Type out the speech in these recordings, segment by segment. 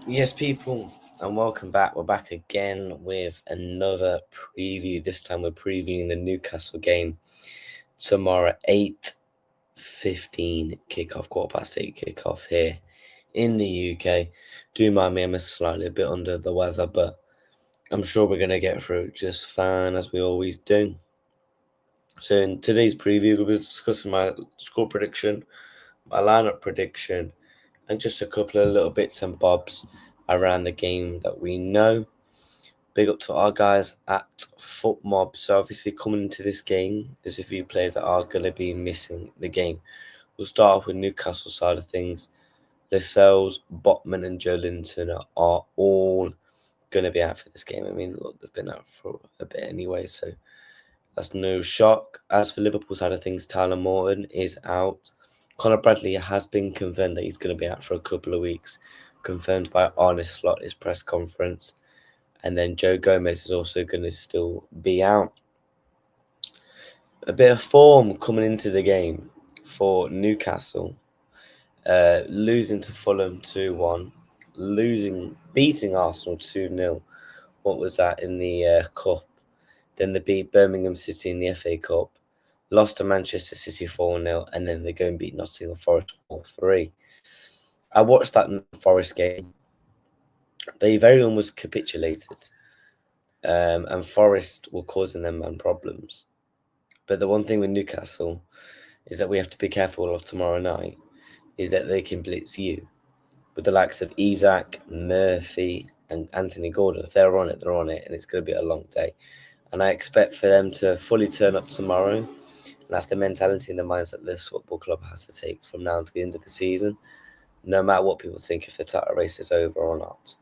Yes, people, and welcome back. We're back again with another preview. This time we're previewing the Newcastle game tomorrow, 8:15 kickoff, 8:15 kickoff here in the UK. Do mind me, I'm slightly a bit under the weather, but I'm sure we're going to get through it just fine as we always do. So, in today's preview, we'll be discussing my score prediction, my lineup prediction, and just a couple of little bits and bobs around the game that we know. Big up to our guys at FootMob. So obviously coming into this game, there's a few players that are going to be missing the game. We'll start off with Newcastle side of things. Lascelles, Botman and Joe Linton are all going to be out for this game. I mean, look, they've been out for a bit anyway, so that's no shock. As for Liverpool side of things, Tyler Morton is out. Conor Bradley has been confirmed that he's going to be out for a couple of weeks, confirmed by Arne Slot at his press conference. And then Joe Gomez is also going to still be out. A bit of form coming into the game for Newcastle. Losing to Fulham 2-1. Beating Arsenal 2-0. What was that in the Cup? Then they beat Birmingham City in the FA Cup. Lost to Manchester City 4-0. And then they go and beat Nottingham Forest 4-3. I watched that Forest game. They very almost capitulated. And Forest were causing them man problems. But the one thing with Newcastle is that we have to be careful of tomorrow night is that they can blitz you. With the likes of Isak, Murphy, and Anthony Gordon, if they're on it, they're on it, and it's going to be a long day. And I expect for them to fully turn up tomorrow. And that's the mentality and the mindset this football club has to take from now to the end of the season, no matter what people think if the title race is over or not.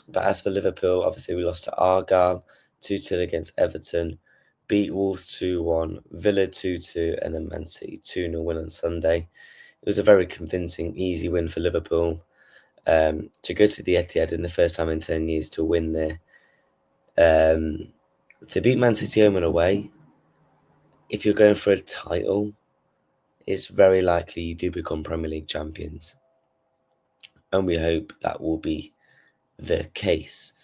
But as for Liverpool, obviously we lost to Argyle 2-2 against Everton, beat Wolves 2-1, Villa 2-2, and then Man City 2-0 win on Sunday. It was a very convincing, easy win for Liverpool. To go to the Etihad in the first time in 10 years to win there. To beat Man City home and away, if you're going for a title, it's very likely you do become Premier League champions. And we hope that will be the case.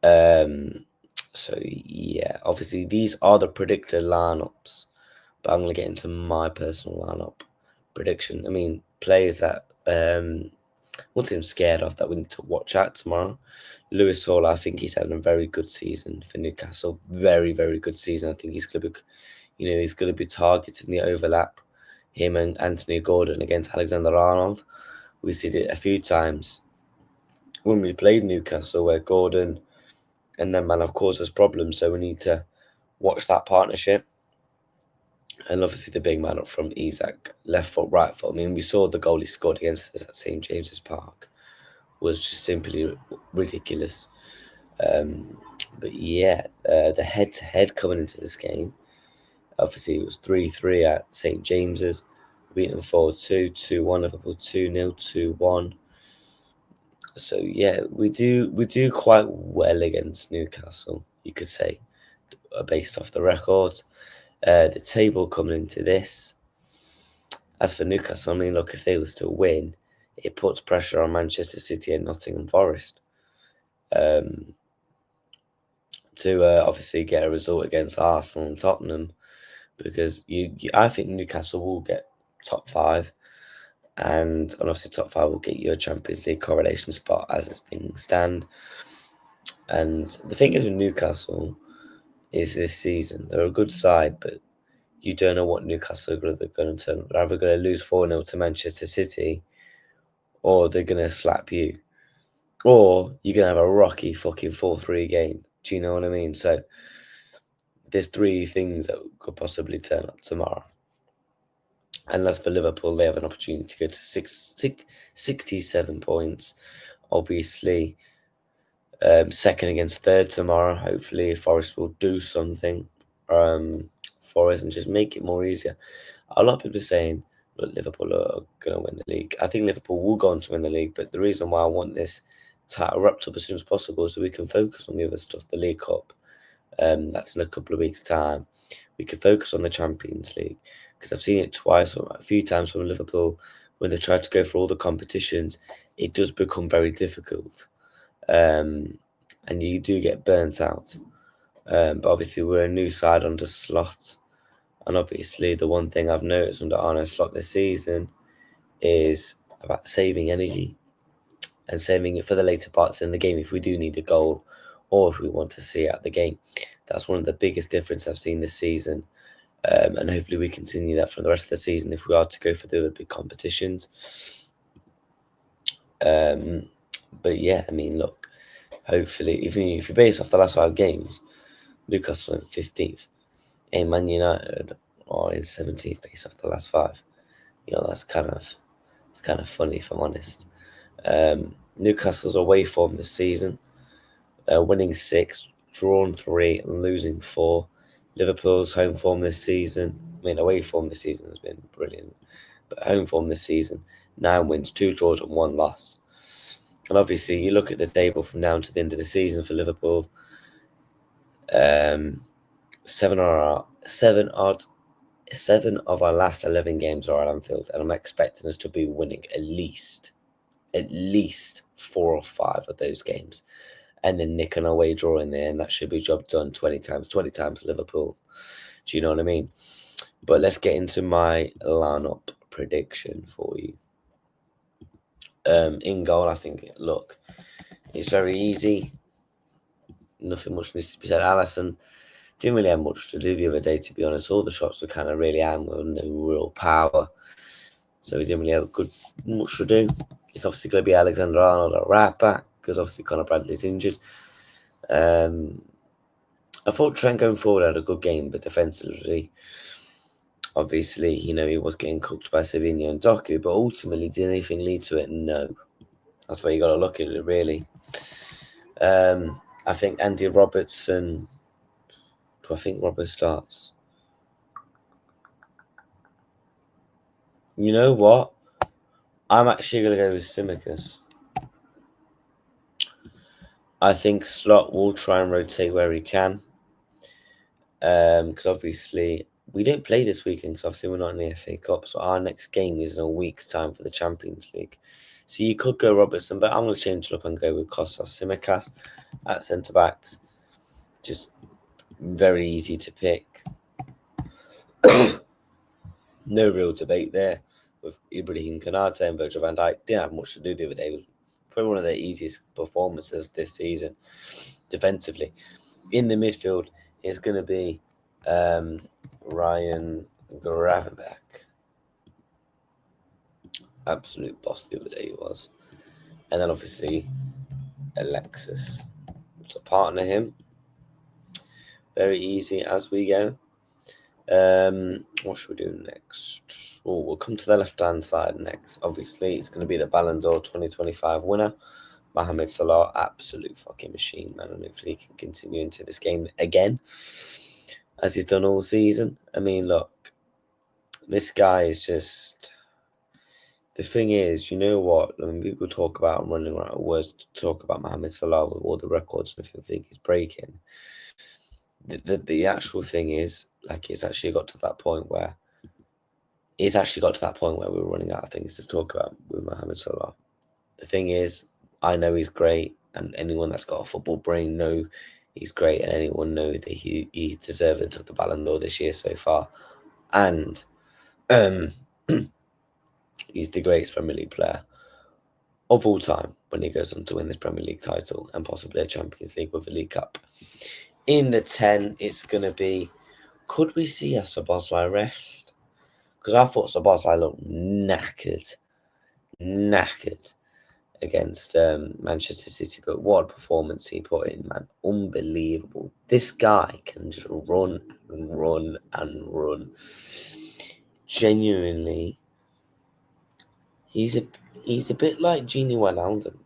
So yeah, obviously these are the predicted lineups, but I'm gonna get into my personal lineup prediction. I mean, players that one team scared of that we need to watch out tomorrow. Lewis Hall, I think he's having a very good season for Newcastle. Very, very good season. I think he's gonna be, he's gonna be targeting the overlap. Him and Anthony Gordon against Alexander Arnold. We see it a few times when we played Newcastle, where Gordon and then man have caused us problems. So we need to watch that partnership. And obviously the big man up front, Isak, left foot, right foot. I mean, we saw the goal he scored against us at St James's Park was just simply ridiculous. But yeah, the head-to-head coming into this game, obviously it was 3-3 at St James's, beating 4-2, 2-1, Liverpool 2-0, 2-1. So yeah, we do quite well against Newcastle, you could say, based off the record. The table coming into this. As for Newcastle, I mean, look, if they was to win, it puts pressure on Manchester City and Nottingham Forest um, to obviously get a result against Arsenal and Tottenham, because I think Newcastle will get top five, and obviously top five will get you a Champions League correlation spot as things stand. And the thing is with Newcastle is this season they're a good side, but you don't know what Newcastle are going to turn. They're either going to lose 4-0 to Manchester City, or they're going to slap you, or you're going to have a rocky fucking 4-3 game. Do you know what I mean? So there's three things that could possibly turn up tomorrow. And as for Liverpool, they have an opportunity to go to 67 points. Obviously, second against third tomorrow. Hopefully, Forest will do something for us and just make it more easier. A lot of people are saying, look, Liverpool are going to win the league. I think Liverpool will go on to win the league, but the reason why I want this title wrapped up as soon as possible is so we can focus on the other stuff, the League Cup. That's in a couple of weeks' time. We can focus on the Champions League, because I've seen it twice or a few times from Liverpool when they tried to go for all the competitions. it does become very difficult, and you do get burnt out. But obviously, we're a new side under Slot, and obviously, the one thing I've noticed under Arne Slot this season is about saving energy and saving it for the later parts in the game if we do need a goal or if we want to see out the game. That's one of the biggest differences I've seen this season, and hopefully we continue that for the rest of the season if we are to go for the other big competitions. But yeah, I mean, look, hopefully, if you base off the last 5 games, Newcastle in 15th, and Man United are in 17th based off the last 5. That's kind of funny if I'm honest. Newcastle's away form this season, winning 6, drawn 3, and losing 4. Liverpool's home form this season, away form this season has been brilliant, but home form this season, 9 wins, 2 draws, and 1 loss. And obviously, you look at the table from now to the end of the season for Liverpool. 7 of our last 11 games are at Anfield, and I'm expecting us to be winning at least 4 or 5 of those games, and then nick an away draw in there, and that should be job done 20 times Liverpool. Do you know what I mean? But let's get into my lineup prediction for you. In goal, I think, look, it's very easy. Nothing much needs to be said. Alisson didn't really have much to do the other day, to be honest. All the shots were kind of really aimed with no real power, so he didn't really have much to do. It's obviously going to be Alexander-Arnold at right back because obviously Conor Bradley's injured. I thought Trent going forward had a good game, but defensively, obviously, he was getting cooked by Savinho and Doku, but ultimately, did anything lead to it? No. That's where you got to look at it, really. I think Andy Robertson. Do I think Robert starts? You know what? I'm actually going to go with Tsimikas. I think Slot will try and rotate where he can. Because obviously, we don't play this weekend because obviously we're not in the FA Cup. So our next game is in a week's time for the Champions League. So you could go Robertson, but I'm going to change it up and go with Kostas Tsimikas at centre-backs. Just very easy to pick. No real debate there with Ibrahim Konate and Virgil van Dijk. Didn't have much to do the other day. It was probably one of their easiest performances this season defensively. In the midfield, it's going to be Ryan Gravenberch. Absolute boss the other day he was. And then obviously Alexis to partner him. Very easy as we go. What should we do next? Oh, we'll come to the left-hand side next. Obviously, it's going to be the Ballon d'Or 2025 winner, Mohamed Salah. Absolute fucking machine, man. And hopefully he can continue into this game again, as he's done all season. I mean, look, this guy is just... The thing is, you know what? When people talk about and running around words to talk about Mohamed Salah with all the records and everything he's breaking, the actual thing is, like, it's actually got to that point where we're running out of things to talk about with Mohamed Salah. The thing is, I know he's great, and anyone that's got a football brain know he's great, and anyone know that he deserved it, took the Ballon d'Or this year so far, and he's the greatest Premier League player of all time when he goes on to win this Premier League title and possibly a Champions League with a League Cup. In the 10, it's going to be, could we see a Szoboszlai rest? Because I thought Szoboszlai looked knackered against Manchester City, but what a performance he put in, man. Unbelievable. This guy can just run and run and run. Genuinely, he's a bit like Gini Wijnaldum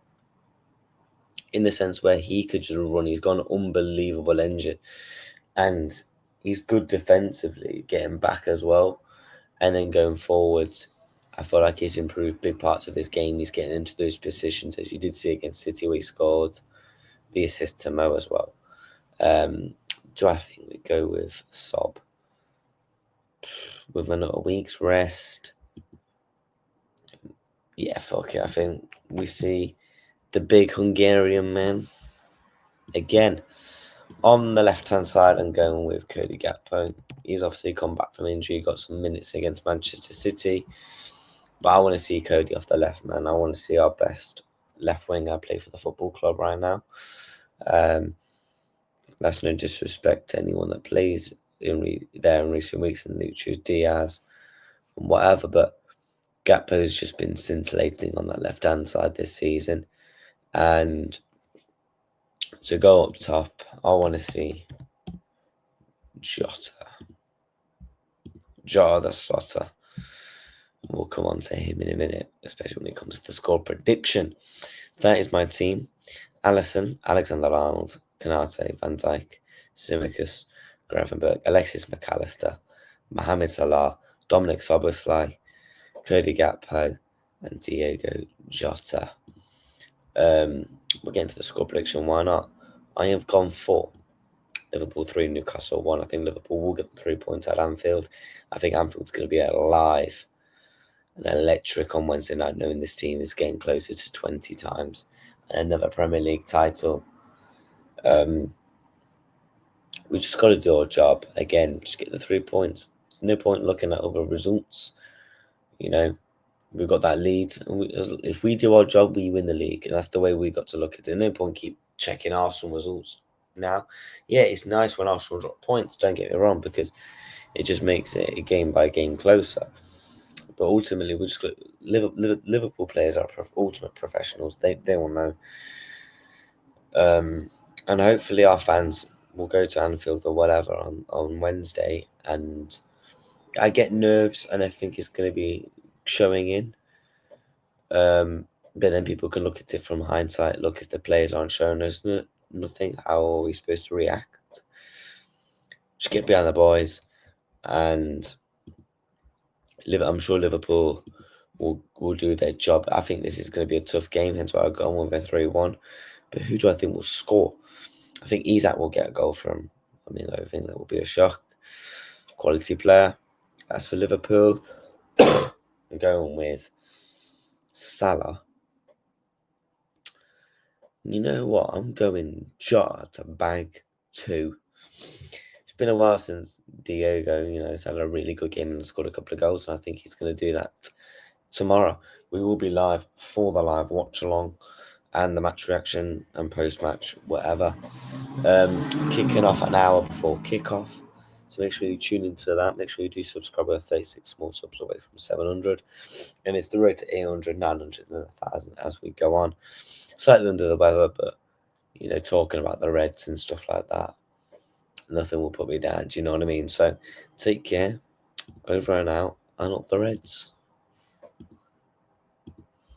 in the sense where he could just run. He's got an unbelievable engine, and he's good defensively, getting back as well, and then going forwards. I feel like he's improved big parts of his game. He's getting into those positions, as you did see against City, where he scored the assist to Mo as well. Do I think we go with Sob with another week's rest? Yeah, fuck it. I think we see the big Hungarian man again. On the left-hand side, I'm going with Cody Gakpo. He's obviously come back from injury, got some minutes against Manchester City. But I want to see Cody off the left, man. I want to see our best left winger play for the football club right now. That's no disrespect to anyone that plays there in recent weeks, and Lucho Diaz and whatever. But Gakpo's just been scintillating on that left-hand side this season. And to go up top, I want to see Jota the Slotter. We'll come on to him in a minute, especially when it comes to the score prediction. So that is my team. Alisson, Alexander-Arnold, Konate, Van Dijk, Tsimikas, Gravenberch, Alexis McAllister, Mohamed Salah, Dominic Szoboszlai, Cody Gakpo, and Diego Jota. We're getting to the score prediction. Why not? I have gone for Liverpool 3, Newcastle 1. I think Liverpool will get the 3 points at Anfield. I think Anfield's going to be alive and electric on Wednesday night, knowing this team is getting closer to 20 times and another Premier League title. We just got to do our job again. Just get the 3 points. No point looking at other results. You know, we've got that lead. If we do our job, we win the league, and that's the way we got to look at it. No point keep checking Arsenal results now. Yeah, it's nice when Arsenal drop points. Don't get me wrong, because it just makes it a game by game closer. But ultimately, we just got Liverpool players are ultimate professionals. They will know. And hopefully our fans will go to Anfield or whatever on Wednesday. And I get nerves, and I think it's going to be showing in. But then people can look at it from hindsight. Look, if the players aren't showing us nothing, how are we supposed to react? Just get behind the boys, and I'm sure Liverpool will do their job. I think this is going to be a tough game, hence why I've gone with a 3-1. But who do I think will score? I think Isak will get a goal from. I mean, I think that will be a shock. Quality player. As for Liverpool, I'm going with Salah. You know what? I'm going Jota to bag 2. It's been a while since Diego, has had a really good game and scored a couple of goals, and I think he's going to do that tomorrow. We will be live for the live watch along and the match reaction and post-match, whatever. Kicking off an hour before kickoff. So make sure you tune into that. Make sure you do subscribe. We're 36 small subs away from 700. And it's the road to 800, 900, and 1,000 as we go on. Slightly under the weather, but, talking about the Reds and stuff like that, nothing will put me down. Do you know what I mean? So take care. Over and out, and up the Reds.